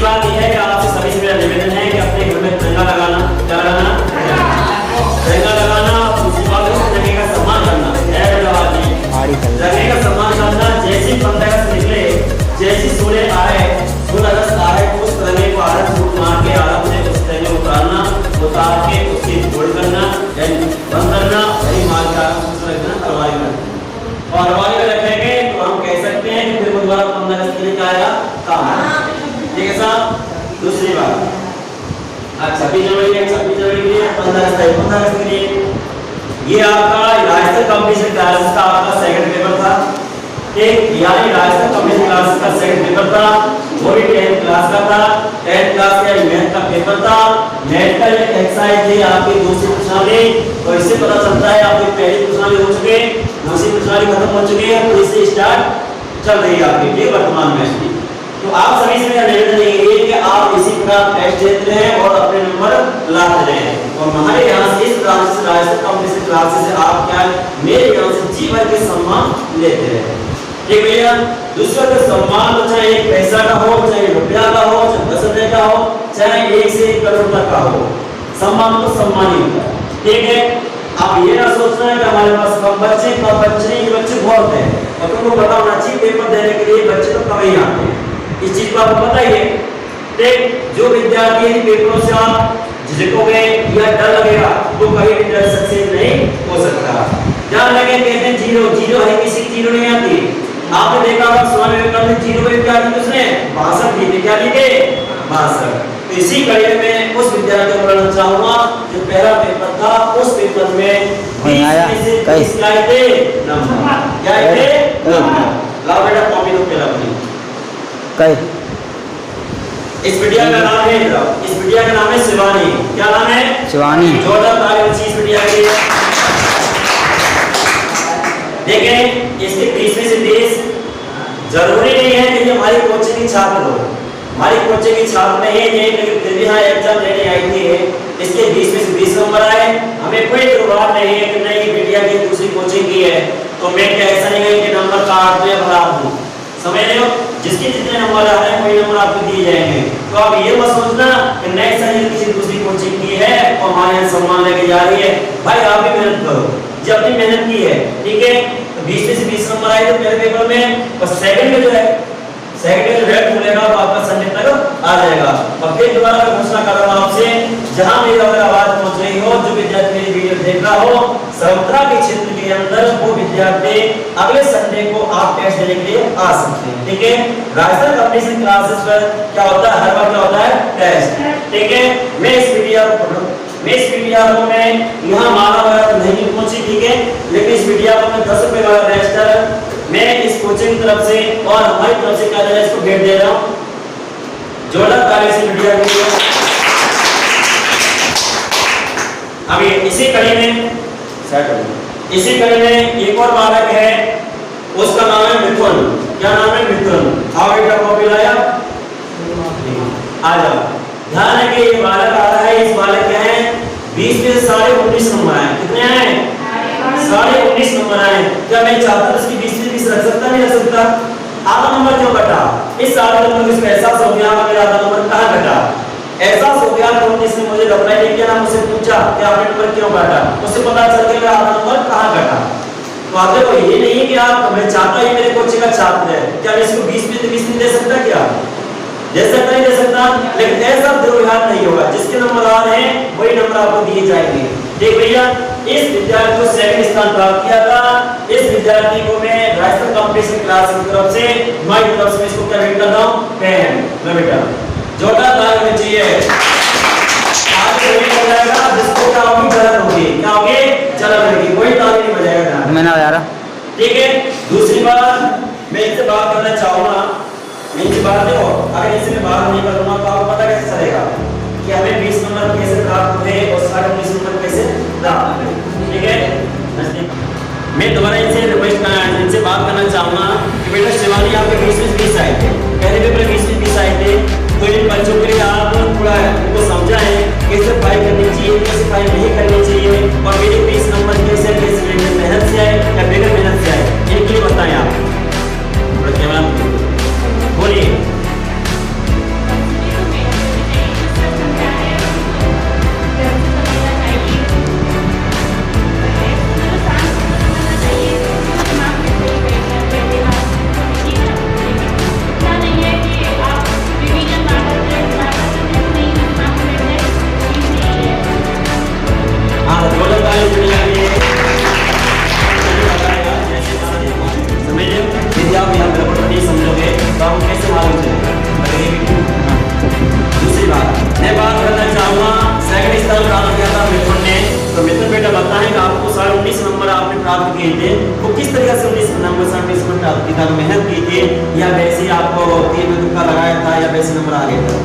बात यह है कि आपसे सभी से मेरा निवेदन है कि अपने घर में तिरंगा लगाना, क्या लगाना, तिरंगा लगाना। दूसरी बात है तिरंगे का सम्मान करना, तिरंगे का सम्मान करना। जैसी 15 अगस्त निकले, जैसी 16 अगस्त आए, उस तिरंगे को आरत फूट मार के आराम से उस तिरंगे उतारना, उतार के उसकी फोड़ करना, बंद करना, वही मार का रखना, अलमारी में। और अलमारी में रखेंगे तो हम कह सकते हैं कि फिर वो दोबारा 15 अगस्त के लिए क्या आएगा, काम। ठीक है साहब। दूसरी बात, आज 26 जनवरी है, 26 जनवरी के लिए 15 अगस्त के लिए ये आपका राजस्थान कॉम्पिटिशन क्लासेस का आपका सेकंड पेपर था। एक यानी राजस्थान कॉम्पिटिशन क्लासेस का सेकंड पेपर था, वो भी 10th क्लास का था। 10th क्लास का मैथ का पेपर था। मैथ का एक एक्सरसाइज थी आपकी दूसरी प्रश्नावली, तो इससे पता चलता है आपकी पहली प्रश्नावली हो चुकी है, दूसरी प्रश्नावली खत्म हो चुकी है, तीसरी स्टार्ट चल रही है आपकी, ठीक वर्तमान में इसकी। तो आप सभी से मेरा निवेदन है कि आप इसी प्रकार टेस्ट देते रहें और अपने नंबर लाते रहें। और हमारे यहाँ से इस ब्रांच से राजस्थान कॉम्पिटिशन क्लासेस से आप क्या मेरे यहाँ से जी भर के सम्मान लेते रहें। ठीक भैया। दूसरा का सम्मान तो चाहे 1 पैसा का हो, चाहे रुपया का हो, चाहे 10 रुपये का हो, चाहे 1 से 1 करोड़ तक का हो, सम्मान तो सम्मान ही होता है। ठीक है। आप ये ना सोचना है कि हमारे पास कम बच्चे नहीं, बच्चे बहुत हैं और तुमको पता होना चाहिए पेपर देने के लिए बच्चे तो कम ही आते हैं, इस चीज को आपको पता ही है। ठीक। जो विद्यार्थी इन पेपरों से आप झिझकोगे या डर लगेगा तो कभी भी सक्सेस नहीं हो सकता। ध्यान रखें, कहते हैं जीरो है, किसी की जीरो नहीं आती। आपने देखा होगा स्वामी विवेकानंद जीरो पे क्या लिखे उसने 62 लिखे, क्या लिखे 62। तो इसी कड़ी में उस विद्यार्थी को बताना चाहूंगा जो पहला पेपर था उस पेपर में 20 में से 30 क्या थे नंबर, क्या थे नंबर। लाओ बेटा कॉपी तो पहला अपनी। इस बिटिया का नाम है, इस बिटिया का नाम है शिवानी। क्या नाम है? शिवानी। जोरदार ताली बच्ची इस बिटिया के लिए। देखें इसके 20 में से 30 जरूरी नहीं है कि ये हमारी कोचिंग की छात्र हो, हमारी कोचिंग की छात्र नहीं है, लेकिन फिर भी हाँ एग्जाम देने आई थी, इसके 20 में से 20 नंबर आए। हमें कोई दुर्भाव नहीं है कि नहीं बिटिया की दूसरी कोचिंग की है तो मैं क्या ऐसा नहीं है कि नंबर काट दूं या भरा दूं, समझ रहे हो। जिसके जितने नंबर आ रहे हैं वही नंबर आपको दिए जाएंगे। तो आप ये मत सोचना कि नहीं सर ये किसी दूसरी कोचिंग की है और हमारे यहाँ सम्मान लेके जा रही है। भाई आप भी मेहनत करो, जब अपनी मेहनत की है, ठीक है। तो 20 में से 20 नंबर आए थे पहले पेपर में, और सेकंड में जो है सेकंड में रेड खुलेगा तो आपका संडे तक आ जाएगा। और फिर दोबारा मैं घोषणा कर रहा हूँ आपसे, जहां मेरी अगर आवाज पहुंच रही हो, जो विद्यार्थी मेरी वीडियो देख रहा हो सरवत्रा के क्षेत्र के अंदर, वो विद्यार्थी अगले संडे को आप टेस्ट देने के लिए आ सकते हैं। ठीक है। राजस्थान कॉम्पिटिशन क्लासेस पर क्या होता है, हर बार क्या होता है टेस्ट। ठीक है। मैं इस वीडियो को मैं यहाँ माना वगैरह तो नहीं पहुंची, ठीक है, लेकिन इस वीडियो को मैं 10 रुपए वाला रजिस्टर मैं इस कोचिंग की तरफ से और हमारी तरफ से क्या दे रहा है, इसको भेज दे रहा हूँ। जोरदार ताली से वीडियो के लिए। अभी इसी कड़ी में एक और बालक है, उसका नाम है मिथुन। क्या नाम है? मिथुन। आओ बेटा कॉपी लाया, आ जाओ। ध्यान है कि ये बालक आ रहा है, इस बालक के हैं 20 में 19.5 नंबर आए। कितने आए? 19.5 नंबर आए। क्या मैं चाहता हूं इसकी 20 में 20 रख सकता नहीं रख सकता? आधा नंबर क्यों घटा? इस आधे नंबर को एहसास हो गया मेरा आधा नंबर कहां घटा, एहसास हो गया तो इसने मुझे रिप्लाई नहीं किया ना, मुझसे पूछा कि आपने नंबर क्यों घटा, उससे पता चल गया मेरा आधा नंबर कहां घटा। तो आप देखो ये नहीं है कि आप मैं चाहता हूं मेरे कोचिंग का छात्र है, क्या मैं इसको 20 में 20 नहीं दे सकता? क्या दे सकता? नहीं दे सकता। लेकिन ऐसा दुर्व्यवहार नहीं होगा, जिसके नंबर आ रहे हैं वही नंबर आपको दिए जाएंगे। ठीक भैया। इस विद्यार्थी को सेकंड स्थान प्राप्त किया था। इस विद्यार्थी को मैं राजस्थान कॉम्पिटिशन क्लास की तरफ से हमारी तरफ से इसको क्या भेंट कर रहा हूं? पेन। लो बेटा जोरदार ताली होनी चाहिए। आज भेंट हो जाएगा, जिसको क्या होगी जलन होगी, क्या होगी जलन होगी, कोई ताली नहीं बजाएगा। मैं ना यार। ठीक है। दूसरी बात मैं इनसे बात करना चाहूंगा, इनसे बात देखो, अगर इनसे मैं बात नहीं करूंगा तो आपको पता कैसे चलेगा कि हमें 20 नंबर कैसे प्राप्त हुए और 19.5 नंबर कैसे प्राप्त हुए। ठीक है। मैं दोबारा इनसे बात करना चाहूंगा कि बेटा शिवानी आपके 20 में 20 आए थे, पहले पेपर 20 में 20 आए थे, तो इन बच्चों के लिए आप थोड़ा उनको समझाएं कैसे पढ़ाई करनी चाहिए, कैसे पढ़ाई नहीं करनी चाहिए, और मेरे 20 नंबर कैसे मेहनत से आए या बगैर मेहनत से आए, इनके लिए बताएं आप। बोलिए। मालूम चलेगा। दूसरी बात मैं बात करना चाहूँगा, सेकंड स्थान प्राप्त किया था मिथुन ने। तो मिथुन बेटा बताएं कि आपको 19 नंबर आपने प्राप्त किए थे, वो किस तरीके से 19 नंबर प्राप्त किया था? मेहनत की थी या वैसे ही आपको तीर में तुक्का लगाया था या वैसे नंबर आ गया था?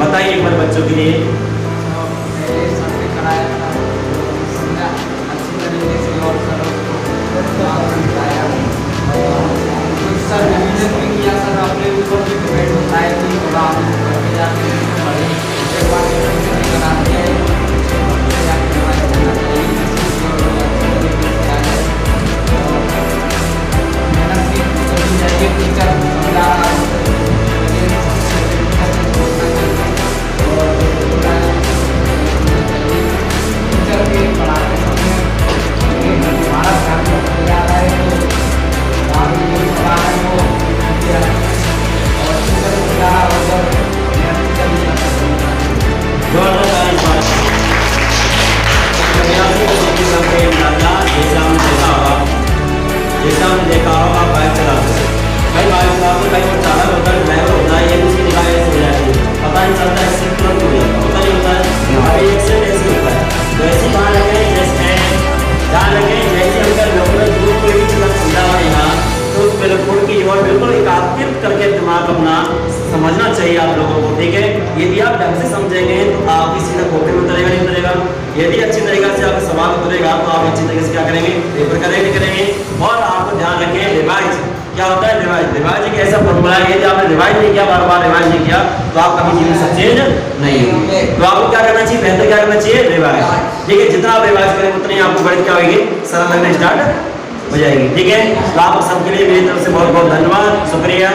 बताइए एक बार बच्चों के लिए। सर रिवीजन भी किया सर, अपने ऊपर भी डिपेंड होता है कि थोड़ा आप घर पे जाके पढ़ें, उसके बाद रिवीजन कराते हैं, जाके रिवाइज करना चाहिए, मेहनत भी करनी चाहिए। टीचर समझा रहा है टीचर भी पढ़ाते समय हमारा ध्यान रखा जा रहा है तो जैसा हमने देखा होगा आप बाइक चलाते हैं, कई बाइक चलाते कई और चालक होता है, ड्राइवर होता है, ये उसकी निगाह ऐसे हो जाती है, पता नहीं चलता है, एक्सीडेंट तुरंत हो जाता है, होता नहीं होता है? अभी एक्सीडेंट ऐसे होता है। तो ऐसी कहाँ लगे जैसे ध्यान रखें, जैसे अगर डॉक्टर दूर कोई भी चीज़ समझा हुआ यहाँ तो उस बिल्कुल की ओर बिल्कुल एकाग्रित करके दिमाग अपना समझना चाहिए आप लोगों को, ठीक है? यदि आप ढंग से समझेंगे तो आपकी सीधा कॉपी में उतरेगा नहीं उतरेगा। यदि अच्छी तरीके से आपका सवाल उतरेगा तो आप अच्छी तरीके से क्या करेंगे? पेपर करेंगे। और आपको ध्यान रखें रिवाइज क्या होता है? रिवाइज एक ऐसा फॉर्मूला है, यदि आपने रिवाइज नहीं किया, बार बार रिवाइज नहीं किया तो आप कभी जीवन सक्सेस नहीं होंगे। तो आपको क्या करना चाहिए? बेहतर क्या करना चाहिए? रिवाइज, ठीक है? जितना आप रिवाइज करेंगे उतनी आपको गणित क्या होगी? सरल लगना स्टार्ट हो जाएगी, ठीक है? तो आप सबके लिए मेरी तरफ से बहुत बहुत धन्यवाद, शुक्रिया।